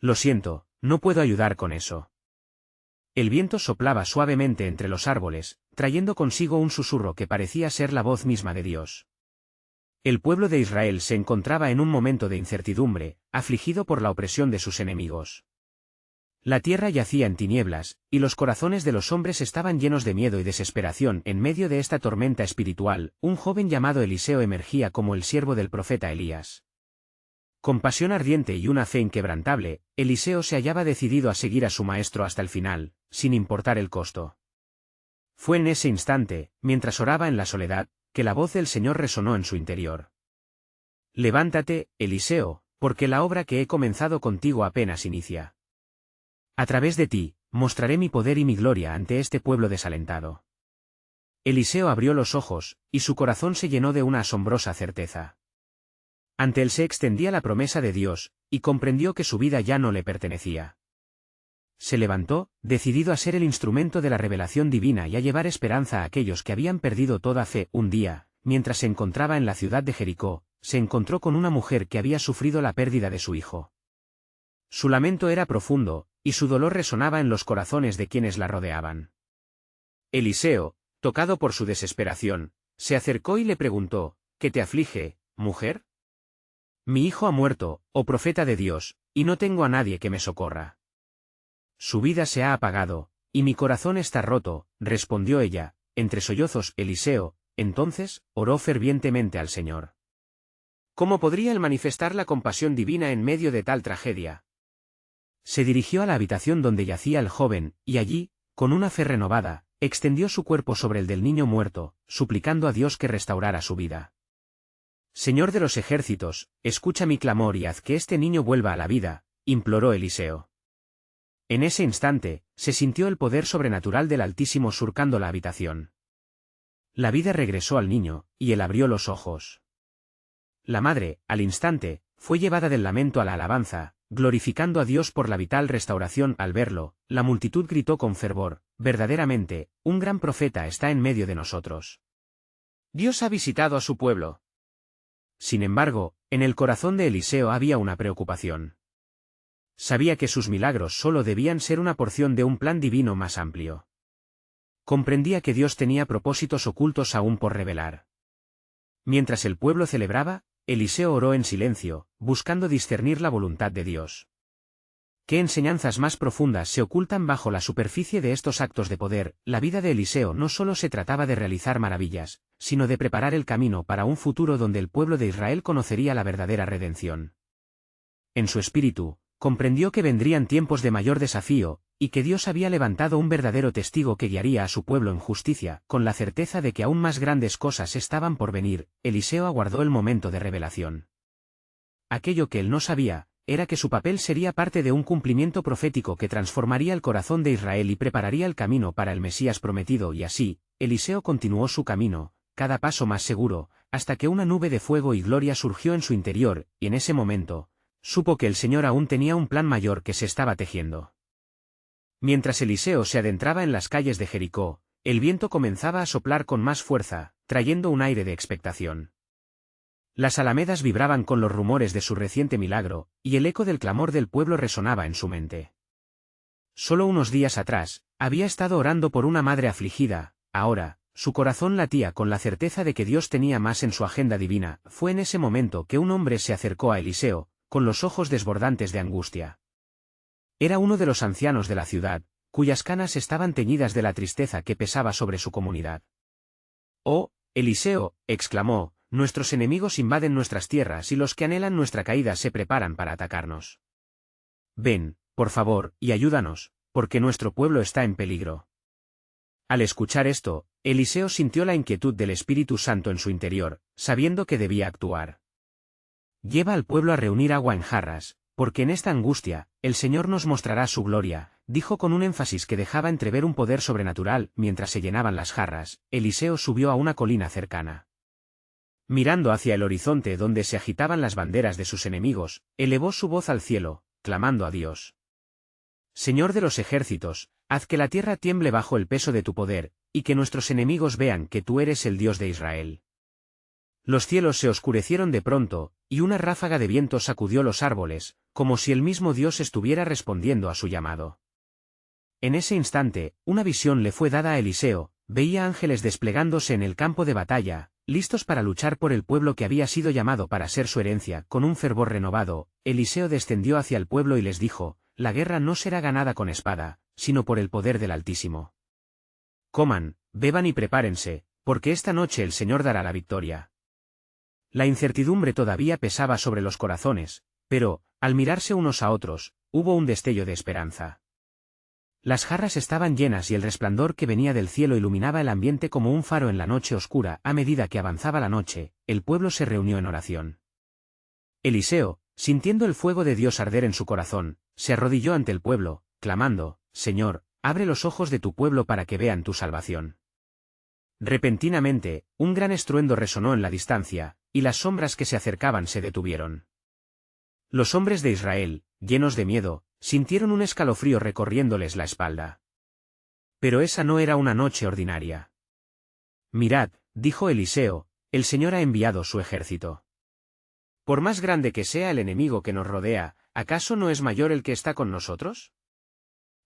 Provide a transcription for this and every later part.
Lo siento, no puedo ayudar con eso. El viento soplaba suavemente entre los árboles, trayendo consigo un susurro que parecía ser la voz misma de Dios. El pueblo de Israel se encontraba en un momento de incertidumbre, afligido por la opresión de sus enemigos. La tierra yacía en tinieblas, y los corazones de los hombres estaban llenos de miedo y desesperación. En medio de esta tormenta espiritual, un joven llamado Eliseo emergía como el siervo del profeta Elías. Con pasión ardiente y una fe inquebrantable, Eliseo se hallaba decidido a seguir a su maestro hasta el final, sin importar el costo. Fue en ese instante, mientras oraba en la soledad, que la voz del Señor resonó en su interior. Levántate, Eliseo, porque la obra que he comenzado contigo apenas inicia. A través de ti, mostraré mi poder y mi gloria ante este pueblo desalentado. Eliseo abrió los ojos, y su corazón se llenó de una asombrosa certeza. Ante él se extendía la promesa de Dios, y comprendió que su vida ya no le pertenecía. Se levantó, decidido a ser el instrumento de la revelación divina y a llevar esperanza a aquellos que habían perdido toda fe. Un día, mientras se encontraba en la ciudad de Jericó, se encontró con una mujer que había sufrido la pérdida de su hijo. Su lamento era profundo, y su dolor resonaba en los corazones de quienes la rodeaban. Eliseo, tocado por su desesperación, se acercó y le preguntó, ¿qué te aflige, mujer? Mi hijo ha muerto, oh profeta de Dios, y no tengo a nadie que me socorra. Su vida se ha apagado, y mi corazón está roto, respondió ella, entre sollozos. Eliseo, entonces, oró fervientemente al Señor. ¿Cómo podría él manifestar la compasión divina en medio de tal tragedia? Se dirigió a la habitación donde yacía el joven, y allí, con una fe renovada, extendió su cuerpo sobre el del niño muerto, suplicando a Dios que restaurara su vida. Señor de los ejércitos, escucha mi clamor y haz que este niño vuelva a la vida, imploró Eliseo. En ese instante, se sintió el poder sobrenatural del Altísimo surcando la habitación. La vida regresó al niño, y él abrió los ojos. La madre, al instante, fue llevada del lamento a la alabanza, glorificando a Dios por la vital restauración. Al verlo, la multitud gritó con fervor, verdaderamente, un gran profeta está en medio de nosotros. Dios ha visitado a su pueblo. Sin embargo, en el corazón de Eliseo había una preocupación. Sabía que sus milagros solo debían ser una porción de un plan divino más amplio. Comprendía que Dios tenía propósitos ocultos aún por revelar. Mientras el pueblo celebraba, Eliseo oró en silencio, buscando discernir la voluntad de Dios. ¿Qué enseñanzas más profundas se ocultan bajo la superficie de estos actos de poder? La vida de Eliseo no solo se trataba de realizar maravillas, sino de preparar el camino para un futuro donde el pueblo de Israel conocería la verdadera redención. En su espíritu, comprendió que vendrían tiempos de mayor desafío, y que Dios había levantado un verdadero testigo que guiaría a su pueblo en justicia. Con la certeza de que aún más grandes cosas estaban por venir, Eliseo aguardó el momento de revelación. Aquello que él no sabía, era que su papel sería parte de un cumplimiento profético que transformaría el corazón de Israel y prepararía el camino para el Mesías prometido. Y así, Eliseo continuó su camino, cada paso más seguro, hasta que una nube de fuego y gloria surgió en su interior, y en ese momento, supo que el Señor aún tenía un plan mayor que se estaba tejiendo. Mientras Eliseo se adentraba en las calles de Jericó, el viento comenzaba a soplar con más fuerza, trayendo un aire de expectación. Las alamedas vibraban con los rumores de su reciente milagro, y el eco del clamor del pueblo resonaba en su mente. Solo unos días atrás, había estado orando por una madre afligida. Ahora, su corazón latía con la certeza de que Dios tenía más en su agenda divina. Fue en ese momento que un hombre se acercó a Eliseo, con los ojos desbordantes de angustia. Era uno de los ancianos de la ciudad, cuyas canas estaban teñidas de la tristeza que pesaba sobre su comunidad. «Oh, Eliseo», exclamó, «nuestros enemigos invaden nuestras tierras y los que anhelan nuestra caída se preparan para atacarnos. Ven, por favor, y ayúdanos, porque nuestro pueblo está en peligro». Al escuchar esto, Eliseo sintió la inquietud del Espíritu Santo en su interior, sabiendo que debía actuar. «Lleva al pueblo a reunir agua en jarras, porque en esta angustia, el Señor nos mostrará su gloria», dijo con un énfasis que dejaba entrever un poder sobrenatural. Mientras se llenaban las jarras, Eliseo subió a una colina cercana. Mirando hacia el horizonte donde se agitaban las banderas de sus enemigos, elevó su voz al cielo, clamando a Dios. «Señor de los ejércitos, haz que la tierra tiemble bajo el peso de tu poder, y que nuestros enemigos vean que tú eres el Dios de Israel». Los cielos se oscurecieron de pronto, y una ráfaga de viento sacudió los árboles, como si el mismo Dios estuviera respondiendo a su llamado. En ese instante, una visión le fue dada a Eliseo, veía ángeles desplegándose en el campo de batalla, listos para luchar por el pueblo que había sido llamado para ser su herencia. Con un fervor renovado, Eliseo descendió hacia el pueblo y les dijo: la guerra no será ganada con espada, sino por el poder del Altísimo. Coman, beban y prepárense, porque esta noche el Señor dará la victoria. La incertidumbre todavía pesaba sobre los corazones, pero, al mirarse unos a otros, hubo un destello de esperanza. Las jarras estaban llenas y el resplandor que venía del cielo iluminaba el ambiente como un faro en la noche oscura. A medida que avanzaba la noche, el pueblo se reunió en oración. Eliseo, sintiendo el fuego de Dios arder en su corazón, se arrodilló ante el pueblo, clamando: Señor, abre los ojos de tu pueblo para que vean tu salvación. Repentinamente, un gran estruendo resonó en la distancia, y las sombras que se acercaban se detuvieron. Los hombres de Israel, llenos de miedo, sintieron un escalofrío recorriéndoles la espalda. Pero esa no era una noche ordinaria. Mirad, dijo Eliseo, el Señor ha enviado su ejército. Por más grande que sea el enemigo que nos rodea, ¿acaso no es mayor el que está con nosotros?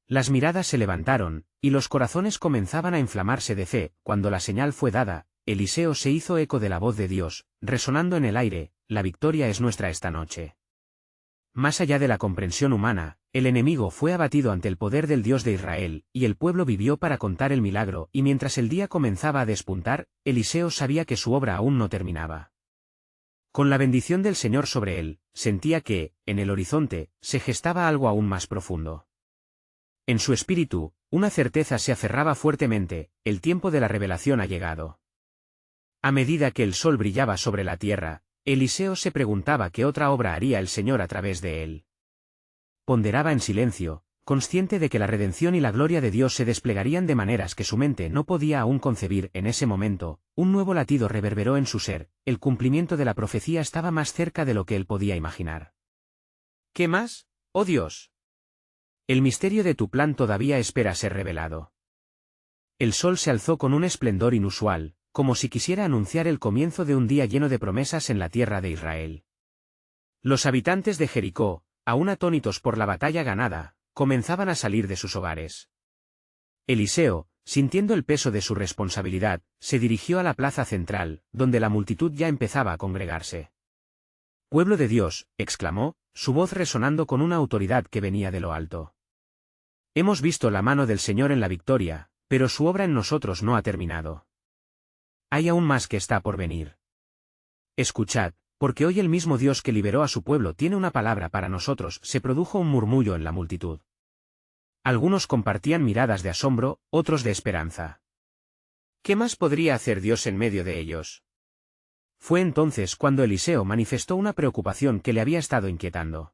Las miradas se levantaron, y los corazones comenzaban a inflamarse de fe. Cuando la señal fue dada, Eliseo se hizo eco de la voz de Dios, resonando en el aire: la victoria es nuestra esta noche. Más allá de la comprensión humana, el enemigo fue abatido ante el poder del Dios de Israel, y el pueblo vivió para contar el milagro. Y mientras el día comenzaba a despuntar, Eliseo sabía que su obra aún no terminaba. Con la bendición del Señor sobre él, sentía que, en el horizonte, se gestaba algo aún más profundo. En su espíritu, una certeza se aferraba fuertemente: el tiempo de la revelación ha llegado. A medida que el sol brillaba sobre la tierra, Eliseo se preguntaba qué otra obra haría el Señor a través de él. Ponderaba en silencio, consciente de que la redención y la gloria de Dios se desplegarían de maneras que su mente no podía aún concebir. En ese momento, un nuevo latido reverberó en su ser: el cumplimiento de la profecía estaba más cerca de lo que él podía imaginar. ¿Qué más, oh Dios? El misterio de tu plan todavía espera ser revelado. El sol se alzó con un esplendor inusual, como si quisiera anunciar el comienzo de un día lleno de promesas en la tierra de Israel. Los habitantes de Jericó, aún atónitos por la batalla ganada, comenzaban a salir de sus hogares. Eliseo, sintiendo el peso de su responsabilidad, se dirigió a la plaza central, donde la multitud ya empezaba a congregarse. «Pueblo de Dios», exclamó, su voz resonando con una autoridad que venía de lo alto. «Hemos visto la mano del Señor en la victoria, pero su obra en nosotros no ha terminado. Hay aún más que está por venir. Escuchad, porque hoy el mismo Dios que liberó a su pueblo tiene una palabra para nosotros». Se produjo un murmullo en la multitud. Algunos compartían miradas de asombro, otros de esperanza. ¿Qué más podría hacer Dios en medio de ellos? Fue entonces cuando Eliseo manifestó una preocupación que le había estado inquietando.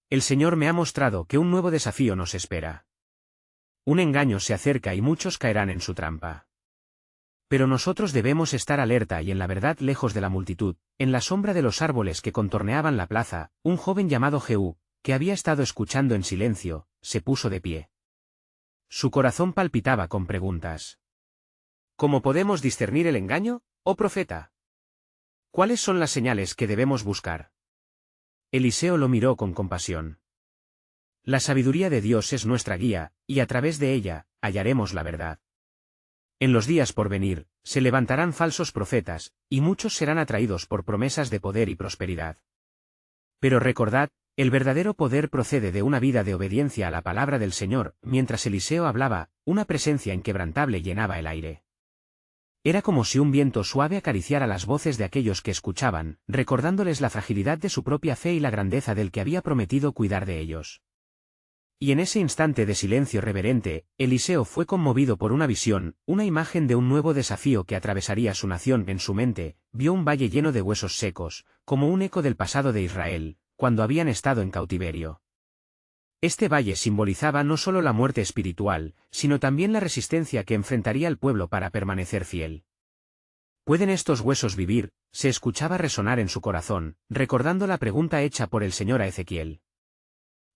«El Señor me ha mostrado que un nuevo desafío nos espera. Un engaño se acerca y muchos caerán en su trampa. Pero nosotros debemos estar alerta y en la verdad lejos de la multitud». En la sombra de los árboles que contorneaban la plaza, un joven llamado Jehú, que había estado escuchando en silencio, se puso de pie. Su corazón palpitaba con preguntas. «¿Cómo podemos discernir el engaño, oh profeta? ¿Cuáles son las señales que debemos buscar?» Eliseo lo miró con compasión. «La sabiduría de Dios es nuestra guía, y a través de ella, hallaremos la verdad. En los días por venir, se levantarán falsos profetas, y muchos serán atraídos por promesas de poder y prosperidad. Pero recordad, el verdadero poder procede de una vida de obediencia a la palabra del Señor». Mientras Eliseo hablaba, una presencia inquebrantable llenaba el aire. Era como si un viento suave acariciara las voces de aquellos que escuchaban, recordándoles la fragilidad de su propia fe y la grandeza del que había prometido cuidar de ellos. Y en ese instante de silencio reverente, Eliseo fue conmovido por una visión, una imagen de un nuevo desafío que atravesaría su nación. En su mente, vio un valle lleno de huesos secos, como un eco del pasado de Israel, cuando habían estado en cautiverio. Este valle simbolizaba no solo la muerte espiritual, sino también la resistencia que enfrentaría el pueblo para permanecer fiel. ¿Pueden estos huesos vivir?, se escuchaba resonar en su corazón, recordando la pregunta hecha por el Señor a Ezequiel.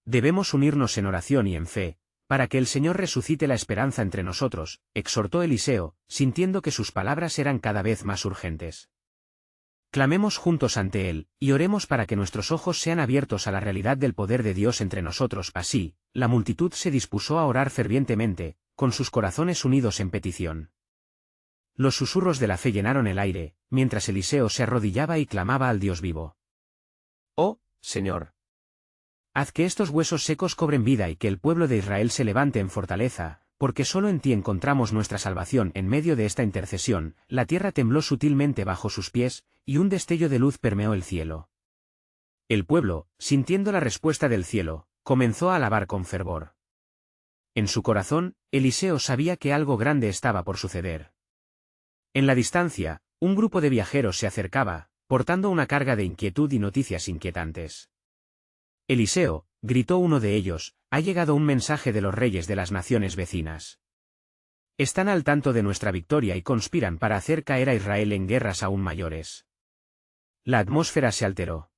Debemos unirnos en oración y en fe, para que el Señor resucite la esperanza entre nosotros, exhortó Eliseo, sintiendo que sus palabras eran cada vez más urgentes. Clamemos juntos ante Él, y oremos para que nuestros ojos sean abiertos a la realidad del poder de Dios entre nosotros. Así, la multitud se dispuso a orar fervientemente, con sus corazones unidos en petición. Los susurros de la fe llenaron el aire, mientras Eliseo se arrodillaba y clamaba al Dios vivo. «Oh, Señor, haz que estos huesos secos cobren vida y que el pueblo de Israel se levante en fortaleza, porque solo en ti encontramos nuestra salvación». En medio de esta intercesión, la tierra tembló sutilmente bajo sus pies, y un destello de luz permeó el cielo. El pueblo, sintiendo la respuesta del cielo, comenzó a alabar con fervor. En su corazón, Eliseo sabía que algo grande estaba por suceder. En la distancia, un grupo de viajeros se acercaba, portando una carga de inquietud y noticias inquietantes. «Eliseo», gritó uno de ellos, «ha llegado un mensaje de los reyes de las naciones vecinas. Están al tanto de nuestra victoria y conspiran para hacer caer a Israel en guerras aún mayores». La atmósfera se alteró.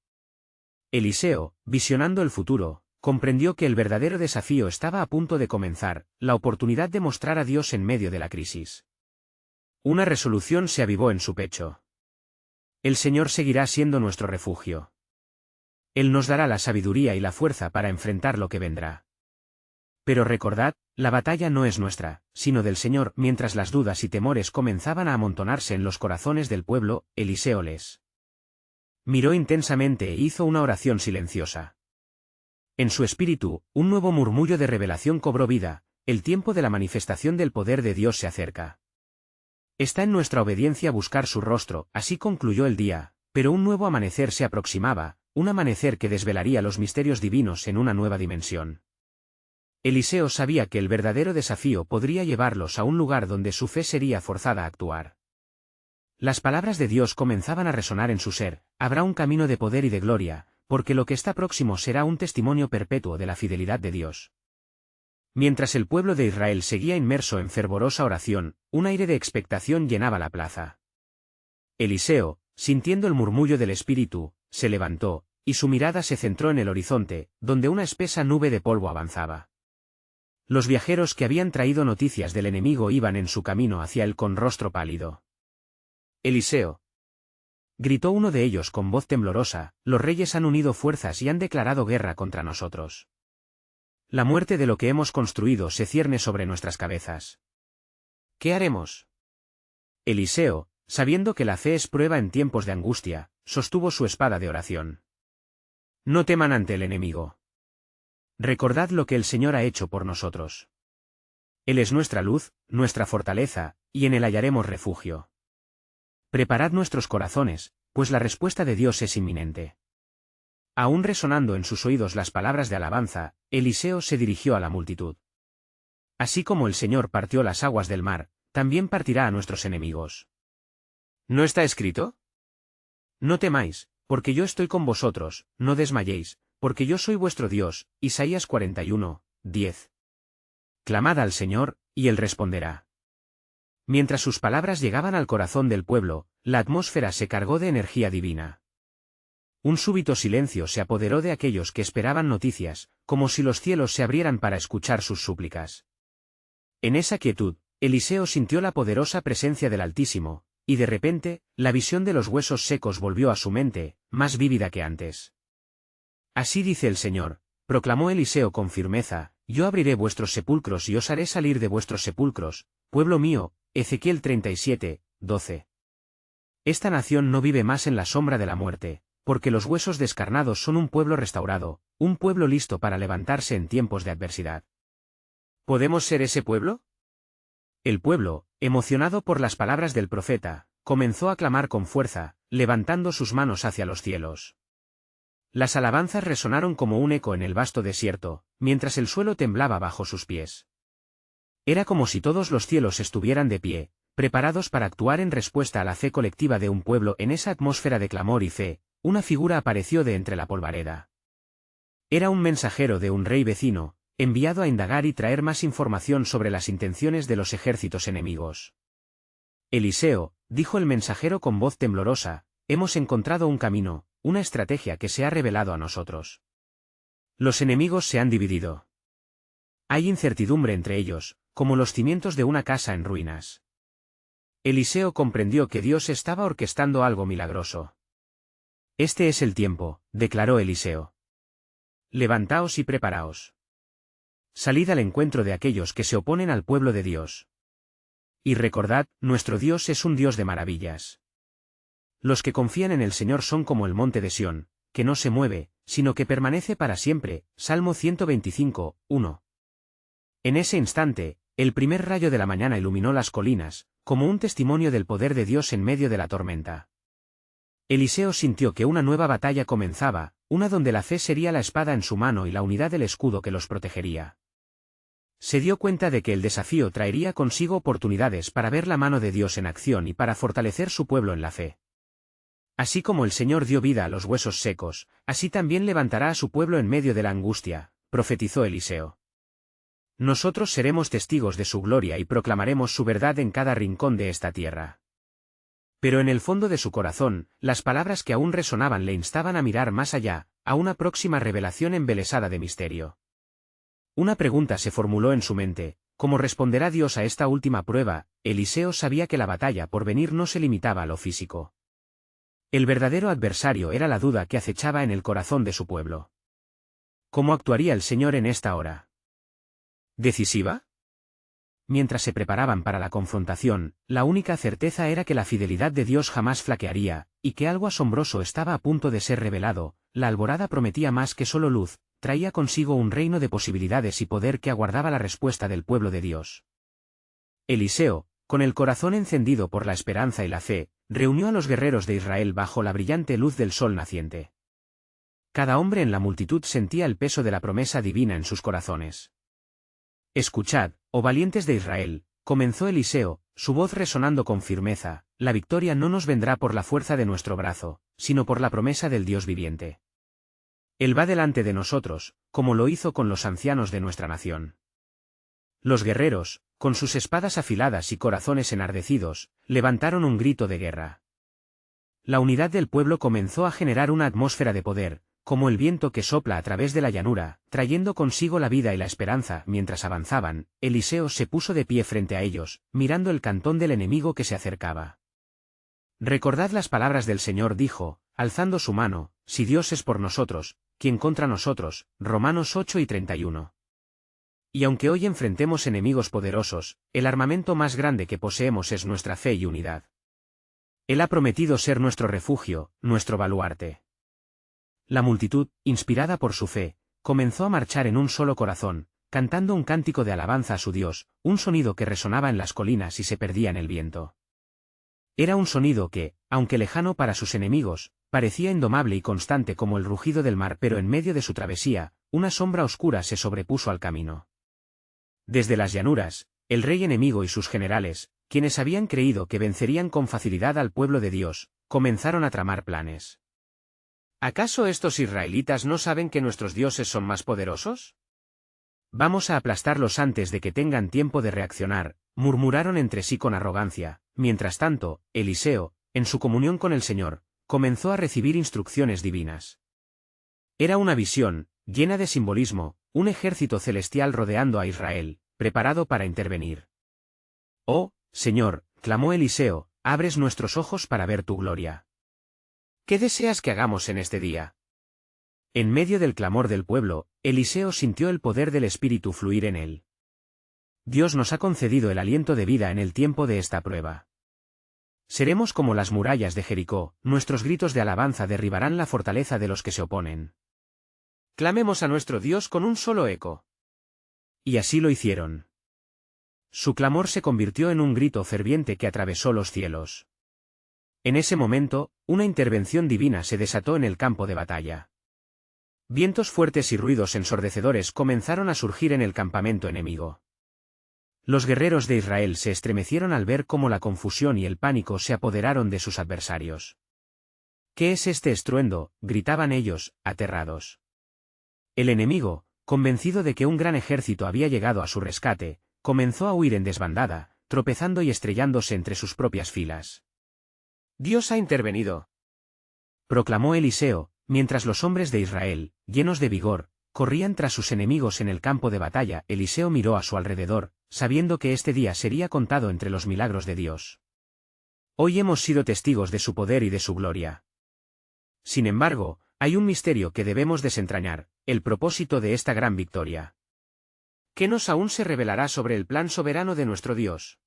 Eliseo, visionando el futuro, comprendió que el verdadero desafío estaba a punto de comenzar, la oportunidad de mostrar a Dios en medio de la crisis. Una resolución se avivó en su pecho. El Señor seguirá siendo nuestro refugio. Él nos dará la sabiduría y la fuerza para enfrentar lo que vendrá. Pero recordad, la batalla no es nuestra, sino del Señor. Mientras las dudas y temores comenzaban a amontonarse en los corazones del pueblo, Eliseo les miró intensamente e hizo una oración silenciosa. En su espíritu, un nuevo murmullo de revelación cobró vida: el tiempo de la manifestación del poder de Dios se acerca. Está en nuestra obediencia buscar su rostro. Así concluyó el día, pero un nuevo amanecer se aproximaba, un amanecer que desvelaría los misterios divinos en una nueva dimensión. Eliseo sabía que el verdadero desafío podría llevarlos a un lugar donde su fe sería forzada a actuar. Las palabras de Dios comenzaban a resonar en su ser: habrá un camino de poder y de gloria, porque lo que está próximo será un testimonio perpetuo de la fidelidad de Dios. Mientras el pueblo de Israel seguía inmerso en fervorosa oración, un aire de expectación llenaba la plaza. Eliseo, sintiendo el murmullo del Espíritu, se levantó, y su mirada se centró en el horizonte, donde una espesa nube de polvo avanzaba. Los viajeros que habían traído noticias del enemigo iban en su camino hacia él con rostro pálido. «Eliseo», gritó uno de ellos con voz temblorosa, «los reyes han unido fuerzas y han declarado guerra contra nosotros. La muerte de lo que hemos construido se cierne sobre nuestras cabezas. ¿Qué haremos?». Eliseo, sabiendo que la fe es prueba en tiempos de angustia, sostuvo su espada de oración. «No teman ante el enemigo. Recordad lo que el Señor ha hecho por nosotros. Él es nuestra luz, nuestra fortaleza, y en él hallaremos refugio. Preparad nuestros corazones, pues la respuesta de Dios es inminente». Aún resonando en sus oídos las palabras de alabanza, Eliseo se dirigió a la multitud. «Así como el Señor partió las aguas del mar, también partirá a nuestros enemigos. ¿No está escrito? No temáis, porque yo estoy con vosotros, no desmayéis, porque yo soy vuestro Dios». Isaías 41, 10. Clamad al Señor, y Él responderá. Mientras sus palabras llegaban al corazón del pueblo, la atmósfera se cargó de energía divina. Un súbito silencio se apoderó de aquellos que esperaban noticias, como si los cielos se abrieran para escuchar sus súplicas. En esa quietud, Eliseo sintió la poderosa presencia del Altísimo, y de repente, la visión de los huesos secos volvió a su mente, más vívida que antes. «Así dice el Señor», proclamó Eliseo con firmeza, «yo abriré vuestros sepulcros y os haré salir de vuestros sepulcros, pueblo mío». Ezequiel 37, 12. Esta nación no vive más en la sombra de la muerte, porque los huesos descarnados son un pueblo restaurado, un pueblo listo para levantarse en tiempos de adversidad. ¿Podemos ser ese pueblo? El pueblo, emocionado por las palabras del profeta, comenzó a clamar con fuerza, levantando sus manos hacia los cielos. Las alabanzas resonaron como un eco en el vasto desierto, mientras el suelo temblaba bajo sus pies. Era como si todos los cielos estuvieran de pie, preparados para actuar en respuesta a la fe colectiva de un pueblo. En esa atmósfera de clamor y fe, una figura apareció de entre la polvareda. Era un mensajero de un rey vecino, enviado a indagar y traer más información sobre las intenciones de los ejércitos enemigos. «Eliseo», dijo el mensajero con voz temblorosa, «hemos encontrado un camino, una estrategia que se ha revelado a nosotros. Los enemigos se han dividido. Hay incertidumbre entre ellos, como los cimientos de una casa en ruinas». Eliseo comprendió que Dios estaba orquestando algo milagroso. Este es el tiempo, declaró Eliseo. Levantaos y preparaos. Salid al encuentro de aquellos que se oponen al pueblo de Dios. Y recordad, nuestro Dios es un Dios de maravillas. Los que confían en el Señor son como el monte de Sión, que no se mueve, sino que permanece para siempre. Salmo 125, 1. En ese instante, el primer rayo de la mañana iluminó las colinas, como un testimonio del poder de Dios en medio de la tormenta. Eliseo sintió que una nueva batalla comenzaba, una donde la fe sería la espada en su mano y la unidad el escudo que los protegería. Se dio cuenta de que el desafío traería consigo oportunidades para ver la mano de Dios en acción y para fortalecer su pueblo en la fe. Así como el Señor dio vida a los huesos secos, así también levantará a su pueblo en medio de la angustia, profetizó Eliseo. Nosotros seremos testigos de su gloria y proclamaremos su verdad en cada rincón de esta tierra. Pero en el fondo de su corazón, las palabras que aún resonaban le instaban a mirar más allá, a una próxima revelación embelesada de misterio. Una pregunta se formuló en su mente: ¿cómo responderá Dios a esta última prueba? Eliseo sabía que la batalla por venir no se limitaba a lo físico. El verdadero adversario era la duda que acechaba en el corazón de su pueblo. ¿Cómo actuaría el Señor en esta hora decisiva? Mientras se preparaban para la confrontación, la única certeza era que la fidelidad de Dios jamás flaquearía, y que algo asombroso estaba a punto de ser revelado. La alborada prometía más que solo luz, traía consigo un reino de posibilidades y poder que aguardaba la respuesta del pueblo de Dios. Eliseo, con el corazón encendido por la esperanza y la fe, reunió a los guerreros de Israel bajo la brillante luz del sol naciente. Cada hombre en la multitud sentía el peso de la promesa divina en sus corazones. Escuchad, oh valientes de Israel, comenzó Eliseo, su voz resonando con firmeza: la victoria no nos vendrá por la fuerza de nuestro brazo, sino por la promesa del Dios viviente. Él va delante de nosotros, como lo hizo con los ancianos de nuestra nación. Los guerreros, con sus espadas afiladas y corazones enardecidos, levantaron un grito de guerra. La unidad del pueblo comenzó a generar una atmósfera de poder, como el viento que sopla a través de la llanura, trayendo consigo la vida y la esperanza. Mientras avanzaban, Eliseo se puso de pie frente a ellos, mirando el cantón del enemigo que se acercaba. Recordad las palabras del Señor, dijo, alzando su mano: si Dios es por nosotros, ¿quién contra nosotros? Romanos 8 y 31. Y aunque hoy enfrentemos enemigos poderosos, el armamento más grande que poseemos es nuestra fe y unidad. Él ha prometido ser nuestro refugio, nuestro baluarte. La multitud, inspirada por su fe, comenzó a marchar en un solo corazón, cantando un cántico de alabanza a su Dios, un sonido que resonaba en las colinas y se perdía en el viento. Era un sonido que, aunque lejano para sus enemigos, parecía indomable y constante como el rugido del mar. Pero en medio de su travesía, una sombra oscura se sobrepuso al camino. Desde las llanuras, el rey enemigo y sus generales, quienes habían creído que vencerían con facilidad al pueblo de Dios, comenzaron a tramar planes. ¿Acaso estos israelitas no saben que nuestros dioses son más poderosos? Vamos a aplastarlos antes de que tengan tiempo de reaccionar, murmuraron entre sí con arrogancia. Mientras tanto, Eliseo, en su comunión con el Señor, comenzó a recibir instrucciones divinas. Era una visión, llena de simbolismo, un ejército celestial rodeando a Israel, preparado para intervenir. Oh, Señor, clamó Eliseo, abres nuestros ojos para ver tu gloria. ¿Qué deseas que hagamos en este día? En medio del clamor del pueblo, Eliseo sintió el poder del Espíritu fluir en él. Dios nos ha concedido el aliento de vida en el tiempo de esta prueba. Seremos como las murallas de Jericó, nuestros gritos de alabanza derribarán la fortaleza de los que se oponen. Clamemos a nuestro Dios con un solo eco. Y así lo hicieron. Su clamor se convirtió en un grito ferviente que atravesó los cielos. En ese momento, una intervención divina se desató en el campo de batalla. Vientos fuertes y ruidos ensordecedores comenzaron a surgir en el campamento enemigo. Los guerreros de Israel se estremecieron al ver cómo la confusión y el pánico se apoderaron de sus adversarios. ¿Qué es este estruendo?, gritaban ellos, aterrados. El enemigo, convencido de que un gran ejército había llegado a su rescate, comenzó a huir en desbandada, tropezando y estrellándose entre sus propias filas. Dios ha intervenido, proclamó Eliseo, mientras los hombres de Israel, llenos de vigor, corrían tras sus enemigos en el campo de batalla. Eliseo miró a su alrededor, sabiendo que este día sería contado entre los milagros de Dios. Hoy hemos sido testigos de su poder y de su gloria. Sin embargo, hay un misterio que debemos desentrañar, el propósito de esta gran victoria. ¿Qué nos aún se revelará sobre el plan soberano de nuestro Dios?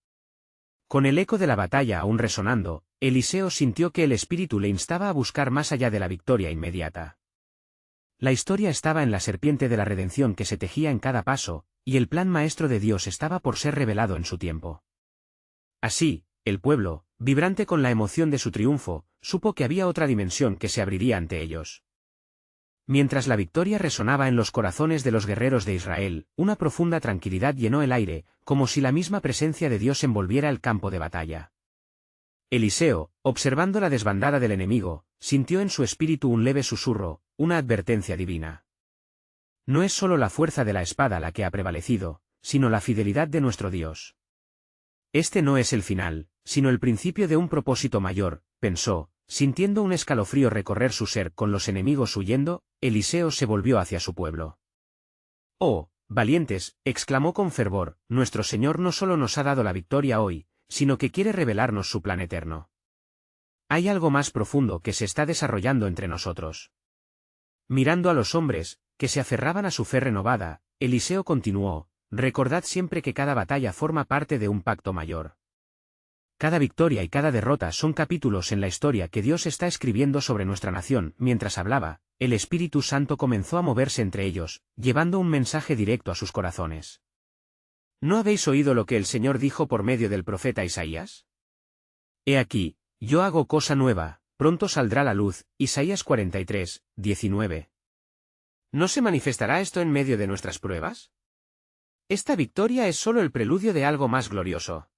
Con el eco de la batalla aún resonando, Eliseo sintió que el espíritu le instaba a buscar más allá de la victoria inmediata. La historia estaba en la serpiente de la redención que se tejía en cada paso, y el plan maestro de Dios estaba por ser revelado en su tiempo. Así, el pueblo, vibrante con la emoción de su triunfo, supo que había otra dimensión que se abriría ante ellos. Mientras la victoria resonaba en los corazones de los guerreros de Israel, una profunda tranquilidad llenó el aire, como si la misma presencia de Dios envolviera el campo de batalla. Eliseo, observando la desbandada del enemigo, sintió en su espíritu un leve susurro, una advertencia divina. No es solo la fuerza de la espada la que ha prevalecido, sino la fidelidad de nuestro Dios. Este no es el final, sino el principio de un propósito mayor, pensó, sintiendo un escalofrío recorrer su ser con los enemigos huyendo, Eliseo se volvió hacia su pueblo. «Oh, valientes», exclamó con fervor, «nuestro Señor no solo nos ha dado la victoria hoy, sino que quiere revelarnos su plan eterno. Hay algo más profundo que se está desarrollando entre nosotros». Mirando a los hombres, que se aferraban a su fe renovada, Eliseo continuó, «Recordad siempre que cada batalla forma parte de un pacto mayor. Cada victoria y cada derrota son capítulos en la historia que Dios está escribiendo sobre nuestra nación». Mientras hablaba, el Espíritu Santo comenzó a moverse entre ellos, llevando un mensaje directo a sus corazones. ¿No habéis oído lo que el Señor dijo por medio del profeta Isaías? He aquí, yo hago cosa nueva, pronto saldrá la luz. Isaías 43, 19. ¿No se manifestará esto en medio de nuestras pruebas? Esta victoria es solo el preludio de algo más glorioso.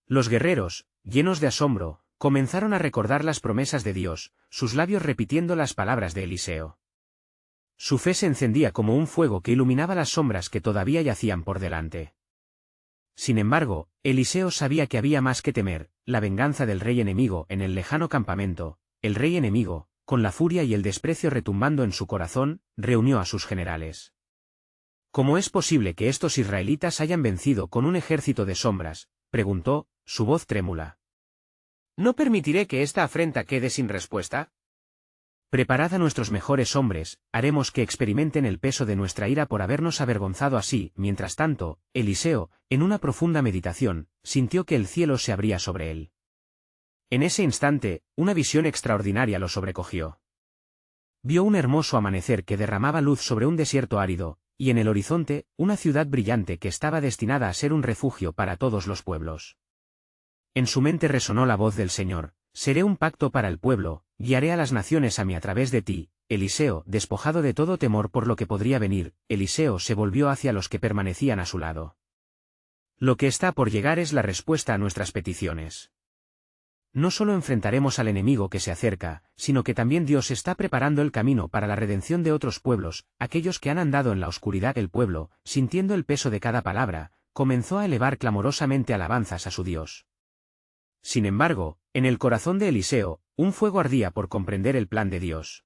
Los guerreros, llenos de asombro, comenzaron a recordar las promesas de Dios, sus labios repitiendo las palabras de Eliseo. Su fe se encendía como un fuego que iluminaba las sombras que todavía yacían por delante. Sin embargo, Eliseo sabía que había más que temer, la venganza del rey enemigo en el lejano campamento. El rey enemigo, con la furia y el desprecio retumbando en su corazón, reunió a sus generales. ¿Cómo es posible que estos israelitas hayan vencido con un ejército de sombras?, preguntó, su voz trémula. ¿No permitiré que esta afrenta quede sin respuesta? Preparad a nuestros mejores hombres, haremos que experimenten el peso de nuestra ira por habernos avergonzado así. Mientras tanto, Eliseo, en una profunda meditación, sintió que el cielo se abría sobre él. En ese instante, una visión extraordinaria lo sobrecogió. Vio un hermoso amanecer que derramaba luz sobre un desierto árido, y en el horizonte, una ciudad brillante que estaba destinada a ser un refugio para todos los pueblos. En su mente resonó la voz del Señor: «Seré un pacto para el pueblo, guiaré a las naciones a mí a través de ti». Eliseo, despojado de todo temor por lo que podría venir, Eliseo se volvió hacia los que permanecían a su lado. Lo que está por llegar es la respuesta a nuestras peticiones. No solo enfrentaremos al enemigo que se acerca, sino que también Dios está preparando el camino para la redención de otros pueblos, aquellos que han andado en la oscuridad. El pueblo, sintiendo el peso de cada palabra, comenzó a elevar clamorosamente alabanzas a su Dios. Sin embargo, en el corazón de Eliseo, un fuego ardía por comprender el plan de Dios.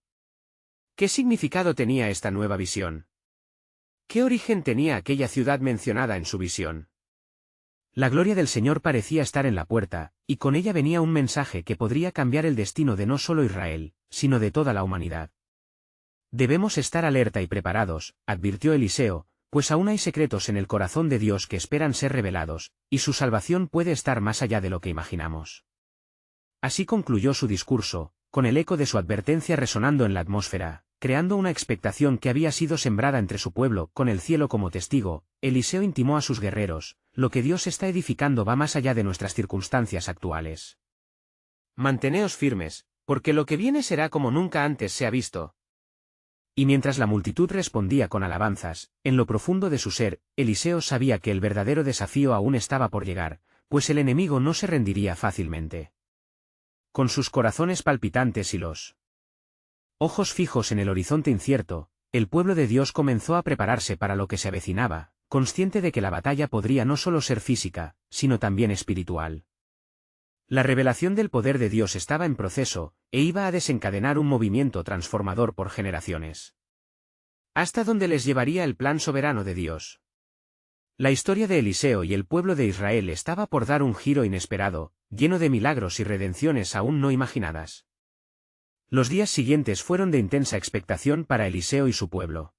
¿Qué significado tenía esta nueva visión? ¿Qué origen tenía aquella ciudad mencionada en su visión? La gloria del Señor parecía estar en la puerta, y con ella venía un mensaje que podría cambiar el destino de no solo Israel, sino de toda la humanidad. Debemos estar alerta y preparados, advirtió Eliseo, pues aún hay secretos en el corazón de Dios que esperan ser revelados, y su salvación puede estar más allá de lo que imaginamos. Así concluyó su discurso, con el eco de su advertencia resonando en la atmósfera, creando una expectación que había sido sembrada entre su pueblo. Con el cielo como testigo, Eliseo intimó a sus guerreros: lo que Dios está edificando va más allá de nuestras circunstancias actuales. Manteneos firmes, porque lo que viene será como nunca antes se ha visto. Y mientras la multitud respondía con alabanzas, en lo profundo de su ser, Eliseo sabía que el verdadero desafío aún estaba por llegar, pues el enemigo no se rendiría fácilmente. Con sus corazones palpitantes y los ojos fijos en el horizonte incierto, el pueblo de Dios comenzó a prepararse para lo que se avecinaba, consciente de que la batalla podría no solo ser física, sino también espiritual. La revelación del poder de Dios estaba en proceso, e iba a desencadenar un movimiento transformador por generaciones. ¿Hasta dónde les llevaría el plan soberano de Dios? La historia de Eliseo y el pueblo de Israel estaba por dar un giro inesperado, lleno de milagros y redenciones aún no imaginadas. Los días siguientes fueron de intensa expectación para Eliseo y su pueblo.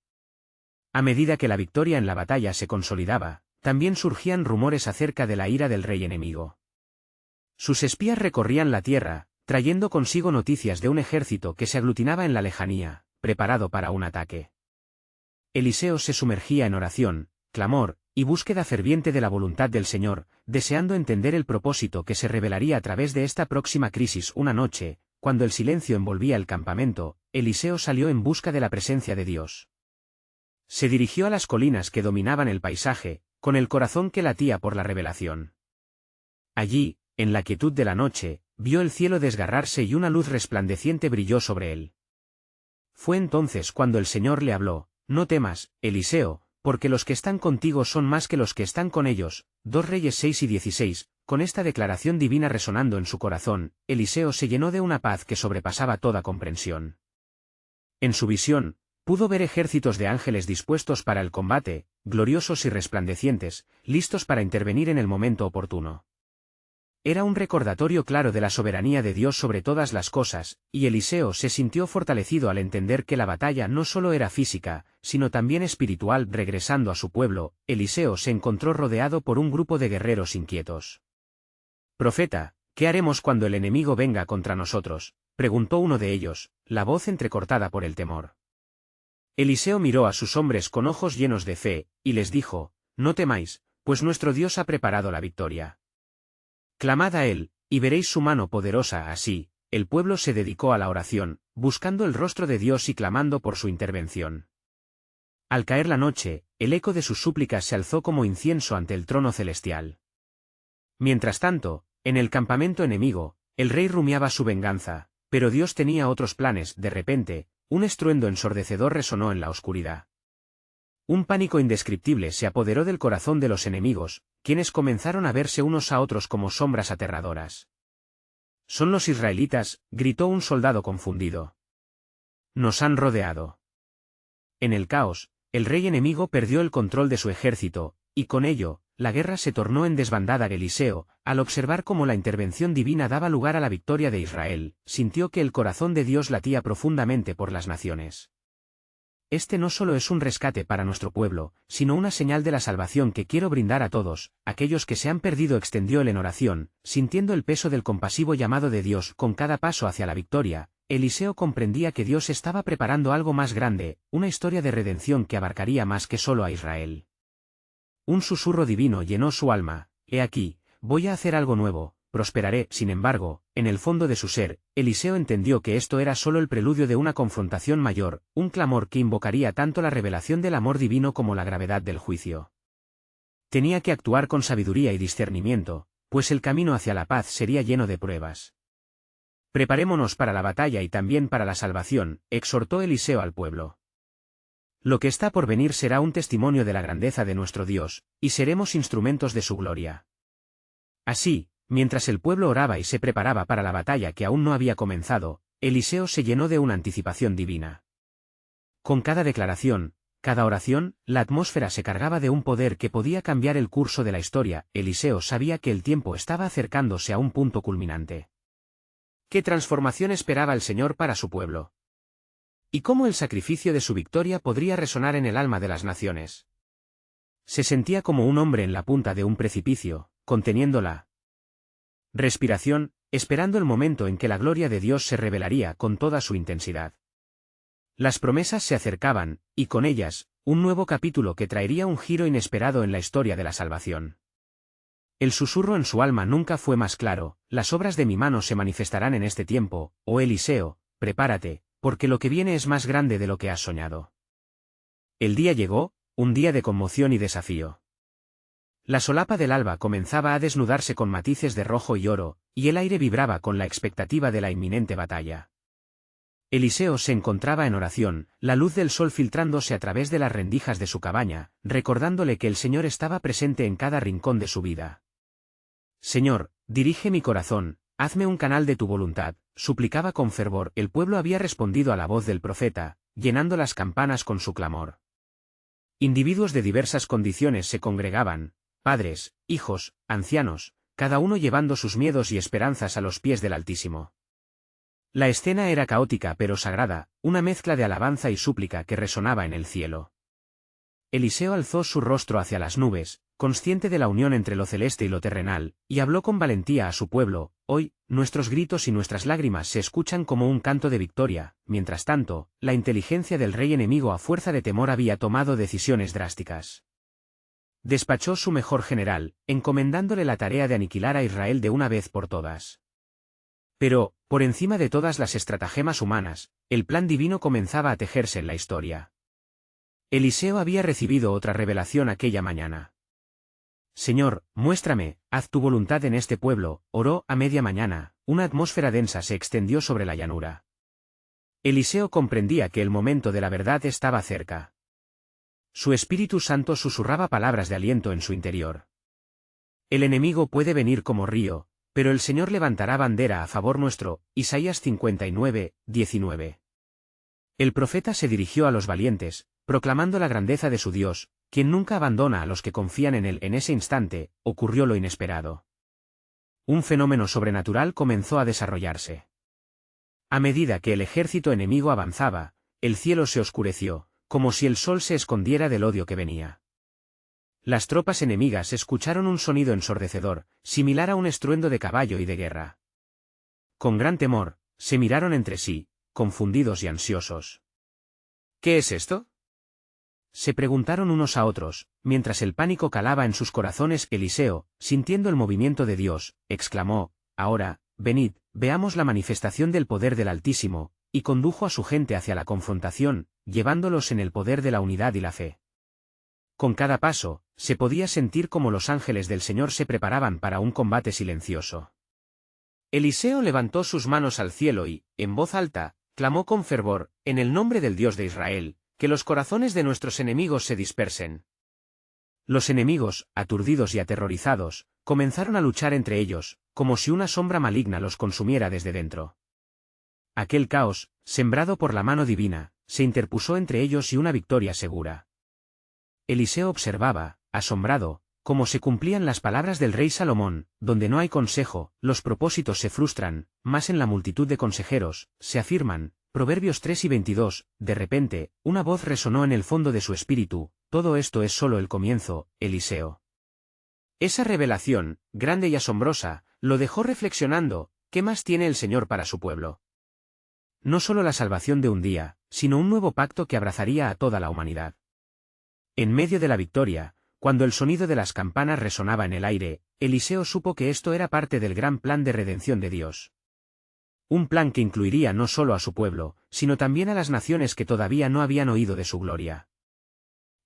A medida que la victoria en la batalla se consolidaba, también surgían rumores acerca de la ira del rey enemigo. Sus espías recorrían la tierra, trayendo consigo noticias de un ejército que se aglutinaba en la lejanía, preparado para un ataque. Eliseo se sumergía en oración, clamor, y búsqueda ferviente de la voluntad del Señor, deseando entender el propósito que se revelaría a través de esta próxima crisis. Una noche, cuando el silencio envolvía el campamento, Eliseo salió en busca de la presencia de Dios. Se dirigió a las colinas que dominaban el paisaje, con el corazón que latía por la revelación. Allí, en la quietud de la noche, vio el cielo desgarrarse y una luz resplandeciente brilló sobre él. Fue entonces cuando el Señor le habló: «No temas, Eliseo, porque los que están contigo son más que los que están con ellos». 2 Reyes 6:16. Con esta declaración divina resonando en su corazón, Eliseo se llenó de una paz que sobrepasaba toda comprensión. En su visión, pudo ver ejércitos de ángeles dispuestos para el combate, gloriosos y resplandecientes, listos para intervenir en el momento oportuno. Era un recordatorio claro de la soberanía de Dios sobre todas las cosas, y Eliseo se sintió fortalecido al entender que la batalla no solo era física, sino también espiritual. Regresando a su pueblo, Eliseo se encontró rodeado por un grupo de guerreros inquietos. «Profeta, ¿qué haremos cuando el enemigo venga contra nosotros?», preguntó uno de ellos, la voz entrecortada por el temor. Eliseo miró a sus hombres con ojos llenos de fe, y les dijo: «No temáis, pues nuestro Dios ha preparado la victoria. Clamad a él, y veréis su mano poderosa». Así, el pueblo se dedicó a la oración, buscando el rostro de Dios y clamando por su intervención. Al caer la noche, el eco de sus súplicas se alzó como incienso ante el trono celestial. Mientras tanto, en el campamento enemigo, el rey rumiaba su venganza, pero Dios tenía otros planes. De repente, un estruendo ensordecedor resonó en la oscuridad. Un pánico indescriptible se apoderó del corazón de los enemigos, quienes comenzaron a verse unos a otros como sombras aterradoras. «Son los israelitas», gritó un soldado confundido. «Nos han rodeado». En el caos, el rey enemigo perdió el control de su ejército, y con ello, la guerra se tornó en desbandada. Eliseo, al observar cómo la intervención divina daba lugar a la victoria de Israel, sintió que el corazón de Dios latía profundamente por las naciones. Este no solo es un rescate para nuestro pueblo, sino una señal de la salvación que quiero brindar a todos aquellos que se han perdido. Extendió él en oración, sintiendo el peso del compasivo llamado de Dios. Con cada paso hacia la victoria, Eliseo comprendía que Dios estaba preparando algo más grande, una historia de redención que abarcaría más que solo a Israel. Un susurro divino llenó su alma: «He aquí, voy a hacer algo nuevo, prosperaré». Sin embargo, en el fondo de su ser, Eliseo entendió que esto era solo el preludio de una confrontación mayor, un clamor que invocaría tanto la revelación del amor divino como la gravedad del juicio. Tenía que actuar con sabiduría y discernimiento, pues el camino hacia la paz sería lleno de pruebas. «Preparémonos para la batalla y también para la salvación», exhortó Eliseo al pueblo. «Lo que está por venir será un testimonio de la grandeza de nuestro Dios, y seremos instrumentos de su gloria». Así, mientras el pueblo oraba y se preparaba para la batalla que aún no había comenzado, Eliseo se llenó de una anticipación divina. Con cada declaración, cada oración, la atmósfera se cargaba de un poder que podía cambiar el curso de la historia. Eliseo sabía que el tiempo estaba acercándose a un punto culminante. ¿Qué transformación esperaba el Señor para su pueblo? ¿Y cómo el sacrificio de su victoria podría resonar en el alma de las naciones? Se sentía como un hombre en la punta de un precipicio, conteniendo la respiración, esperando el momento en que la gloria de Dios se revelaría con toda su intensidad. Las promesas se acercaban, y con ellas, un nuevo capítulo que traería un giro inesperado en la historia de la salvación. El susurro en su alma nunca fue más claro: «Las obras de mi mano se manifestarán en este tiempo, oh Eliseo, prepárate, porque lo que viene es más grande de lo que has soñado». El día llegó, un día de conmoción y desafío. La solapa del alba comenzaba a desnudarse con matices de rojo y oro, y el aire vibraba con la expectativa de la inminente batalla. Eliseo se encontraba en oración, la luz del sol filtrándose a través de las rendijas de su cabaña, recordándole que el Señor estaba presente en cada rincón de su vida. «Señor, dirige mi corazón, hazme un canal de tu voluntad», suplicaba con fervor. El pueblo había respondido a la voz del profeta, llenando las campanas con su clamor. Individuos de diversas condiciones se congregaban: padres, hijos, ancianos, cada uno llevando sus miedos y esperanzas a los pies del Altísimo. La escena era caótica pero sagrada, una mezcla de alabanza y súplica que resonaba en el cielo. Eliseo alzó su rostro hacia las nubes, consciente de la unión entre lo celeste y lo terrenal, y habló con valentía a su pueblo: hoy, nuestros gritos y nuestras lágrimas se escuchan como un canto de victoria. Mientras tanto, la inteligencia del rey enemigo a fuerza de temor había tomado decisiones drásticas. Despachó su mejor general, encomendándole la tarea de aniquilar a Israel de una vez por todas. Pero, por encima de todas las estratagemas humanas, el plan divino comenzaba a tejerse en la historia. Eliseo había recibido otra revelación aquella mañana. Señor, muéstrame, haz tu voluntad en este pueblo, oró. A media mañana, una atmósfera densa se extendió sobre la llanura. Eliseo comprendía que el momento de la verdad estaba cerca. Su Espíritu Santo susurraba palabras de aliento en su interior. El enemigo puede venir como río, pero el Señor levantará bandera a favor nuestro. Isaías 59, 19. El profeta se dirigió a los valientes, proclamando la grandeza de su Dios, quien nunca abandona a los que confían en él. En ese instante, ocurrió lo inesperado. Un fenómeno sobrenatural comenzó a desarrollarse. A medida que el ejército enemigo avanzaba, el cielo se oscureció, como si el sol se escondiera del odio que venía. Las tropas enemigas escucharon un sonido ensordecedor, similar a un estruendo de caballo y de guerra. Con gran temor, se miraron entre sí, confundidos y ansiosos. ¿Qué es esto?, se preguntaron unos a otros, mientras el pánico calaba en sus corazones. Eliseo, sintiendo el movimiento de Dios, exclamó: ahora, venid, veamos la manifestación del poder del Altísimo, y condujo a su gente hacia la confrontación, llevándolos en el poder de la unidad y la fe. Con cada paso, se podía sentir cómo los ángeles del Señor se preparaban para un combate silencioso. Eliseo levantó sus manos al cielo y, en voz alta, clamó con fervor: en el nombre del Dios de Israel, que los corazones de nuestros enemigos se dispersen. Los enemigos, aturdidos y aterrorizados, comenzaron a luchar entre ellos, como si una sombra maligna los consumiera desde dentro. Aquel caos, sembrado por la mano divina, se interpuso entre ellos y una victoria segura. Eliseo observaba, asombrado, cómo se cumplían las palabras del rey Salomón: donde no hay consejo, los propósitos se frustran, mas en la multitud de consejeros, se afirman. Proverbios 3 y 22, de repente, una voz resonó en el fondo de su espíritu: todo esto es solo el comienzo, Eliseo. Esa revelación, grande y asombrosa, lo dejó reflexionando: ¿qué más tiene el Señor para su pueblo? No solo la salvación de un día, sino un nuevo pacto que abrazaría a toda la humanidad. En medio de la victoria, cuando el sonido de las campanas resonaba en el aire, Eliseo supo que esto era parte del gran plan de redención de Dios. Un plan que incluiría no solo a su pueblo, sino también a las naciones que todavía no habían oído de su gloria.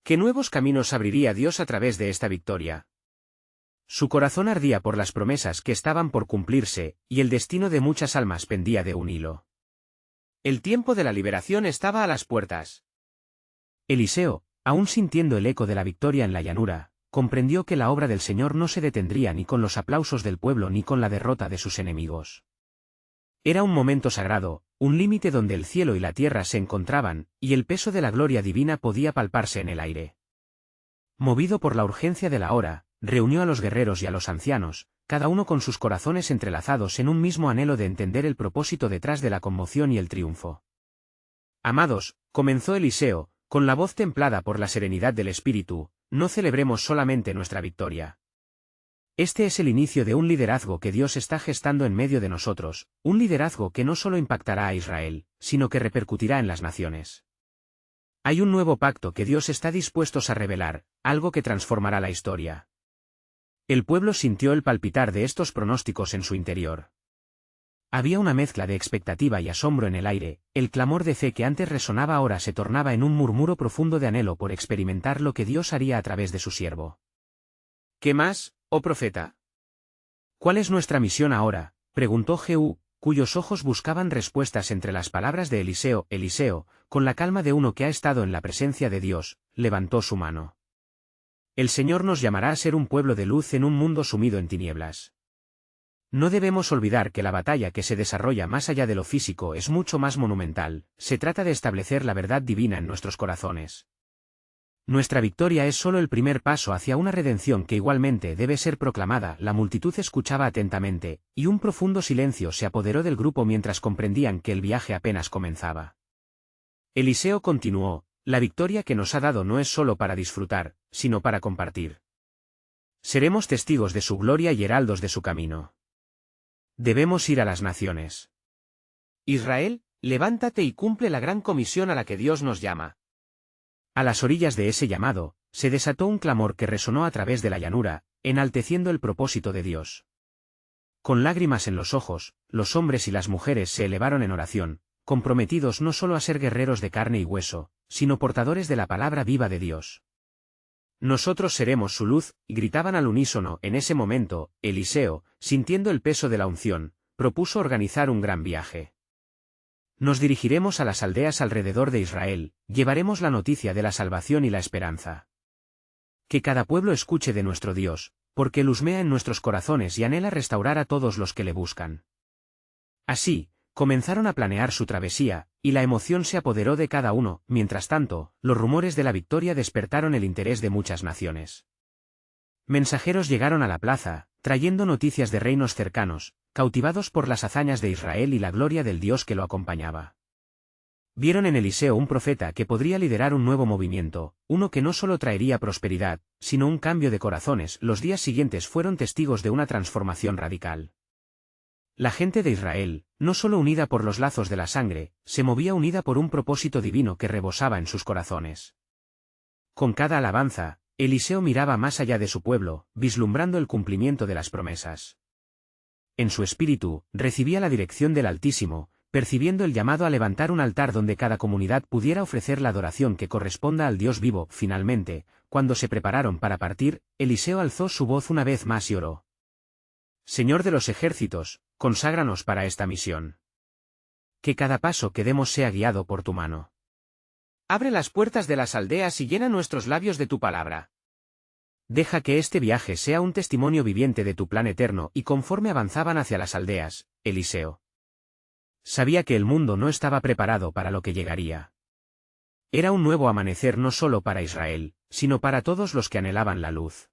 ¿Qué nuevos caminos abriría Dios a través de esta victoria? Su corazón ardía por las promesas que estaban por cumplirse, y el destino de muchas almas pendía de un hilo. El tiempo de la liberación estaba a las puertas. Eliseo, aún sintiendo el eco de la victoria en la llanura, comprendió que la obra del Señor no se detendría ni con los aplausos del pueblo ni con la derrota de sus enemigos. Era un momento sagrado, un límite donde el cielo y la tierra se encontraban, y el peso de la gloria divina podía palparse en el aire. Movido por la urgencia de la hora, reunió a los guerreros y a los ancianos, cada uno con sus corazones entrelazados en un mismo anhelo de entender el propósito detrás de la conmoción y el triunfo. Amados, comenzó Eliseo, con la voz templada por la serenidad del espíritu, no celebremos solamente nuestra victoria. Este es el inicio de un liderazgo que Dios está gestando en medio de nosotros, un liderazgo que no solo impactará a Israel, sino que repercutirá en las naciones. Hay un nuevo pacto que Dios está dispuesto a revelar, algo que transformará la historia. El pueblo sintió el palpitar de estos pronósticos en su interior. Había una mezcla de expectativa y asombro en el aire, el clamor de fe que antes resonaba ahora se tornaba en un murmuro profundo de anhelo por experimentar lo que Dios haría a través de su siervo. ¿Qué más, oh profeta? ¿Cuál es nuestra misión ahora?, preguntó Jehú, cuyos ojos buscaban respuestas entre las palabras de Eliseo. Eliseo, con la calma de uno que ha estado en la presencia de Dios, levantó su mano. El Señor nos llamará a ser un pueblo de luz en un mundo sumido en tinieblas. No debemos olvidar que la batalla que se desarrolla más allá de lo físico es mucho más monumental, se trata de establecer la verdad divina en nuestros corazones. Nuestra victoria es solo el primer paso hacia una redención que igualmente debe ser proclamada. La multitud escuchaba atentamente, y un profundo silencio se apoderó del grupo mientras comprendían que el viaje apenas comenzaba. Eliseo continuó: la victoria que nos ha dado no es solo para disfrutar, sino para compartir. Seremos testigos de su gloria y heraldos de su camino. Debemos ir a las naciones. Israel, levántate y cumple la gran comisión a la que Dios nos llama. A las orillas de ese llamado, se desató un clamor que resonó a través de la llanura, enalteciendo el propósito de Dios. Con lágrimas en los ojos, los hombres y las mujeres se elevaron en oración, comprometidos no solo a ser guerreros de carne y hueso, sino portadores de la palabra viva de Dios. Nosotros seremos su luz, gritaban al unísono. En ese momento, Eliseo, sintiendo el peso de la unción, propuso organizar un gran viaje. Nos dirigiremos a las aldeas alrededor de Israel, llevaremos la noticia de la salvación y la esperanza. Que cada pueblo escuche de nuestro Dios, porque Él husmea en nuestros corazones y anhela restaurar a todos los que le buscan. Así, comenzaron a planear su travesía, y la emoción se apoderó de cada uno. Mientras tanto, los rumores de la victoria despertaron el interés de muchas naciones. Mensajeros llegaron a la plaza, trayendo noticias de reinos cercanos, cautivados por las hazañas de Israel y la gloria del Dios que lo acompañaba. Vieron en Eliseo un profeta que podría liderar un nuevo movimiento, uno que no solo traería prosperidad, sino un cambio de corazones. Los días siguientes fueron testigos de una transformación radical. La gente de Israel, no solo unida por los lazos de la sangre, se movía unida por un propósito divino que rebosaba en sus corazones. Con cada alabanza, Eliseo miraba más allá de su pueblo, vislumbrando el cumplimiento de las promesas. En su espíritu, recibía la dirección del Altísimo, percibiendo el llamado a levantar un altar donde cada comunidad pudiera ofrecer la adoración que corresponda al Dios vivo. Finalmente, cuando se prepararon para partir, Eliseo alzó su voz una vez más y oró: Señor de los ejércitos, conságranos para esta misión. Que cada paso que demos sea guiado por tu mano. Abre las puertas de las aldeas y llena nuestros labios de tu palabra. Deja que este viaje sea un testimonio viviente de tu plan eterno. Y conforme avanzaban hacia las aldeas, Eliseo sabía que el mundo no estaba preparado para lo que llegaría. Era un nuevo amanecer no solo para Israel, sino para todos los que anhelaban la luz.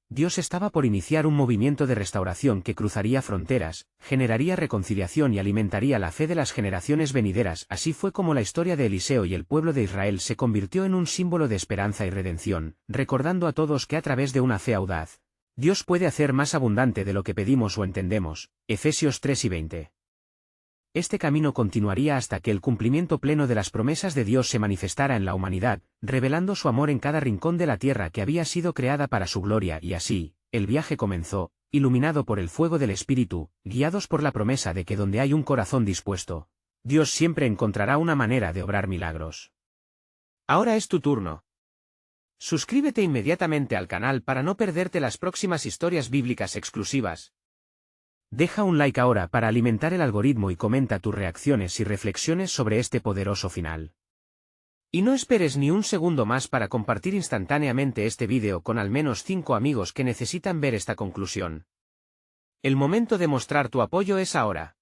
Dios estaba por iniciar un movimiento de restauración que cruzaría fronteras, generaría reconciliación y alimentaría la fe de las generaciones venideras. Así fue como la historia de Eliseo y el pueblo de Israel se convirtió en un símbolo de esperanza y redención, recordando a todos que a través de una fe audaz, Dios puede hacer más abundante de lo que pedimos o entendemos. Efesios 3:20. Este camino continuaría hasta que el cumplimiento pleno de las promesas de Dios se manifestara en la humanidad, revelando su amor en cada rincón de la tierra que había sido creada para su gloria. Y así, el viaje comenzó, iluminado por el fuego del Espíritu, guiados por la promesa de que donde hay un corazón dispuesto, Dios siempre encontrará una manera de obrar milagros. Ahora es tu turno. Suscríbete inmediatamente al canal para no perderte las próximas historias bíblicas exclusivas. Deja un like ahora para alimentar el algoritmo y comenta tus reacciones y reflexiones sobre este poderoso final. Y no esperes ni un segundo más para compartir instantáneamente este vídeo con al menos 5 amigos que necesitan ver esta conclusión. El momento de mostrar tu apoyo es ahora.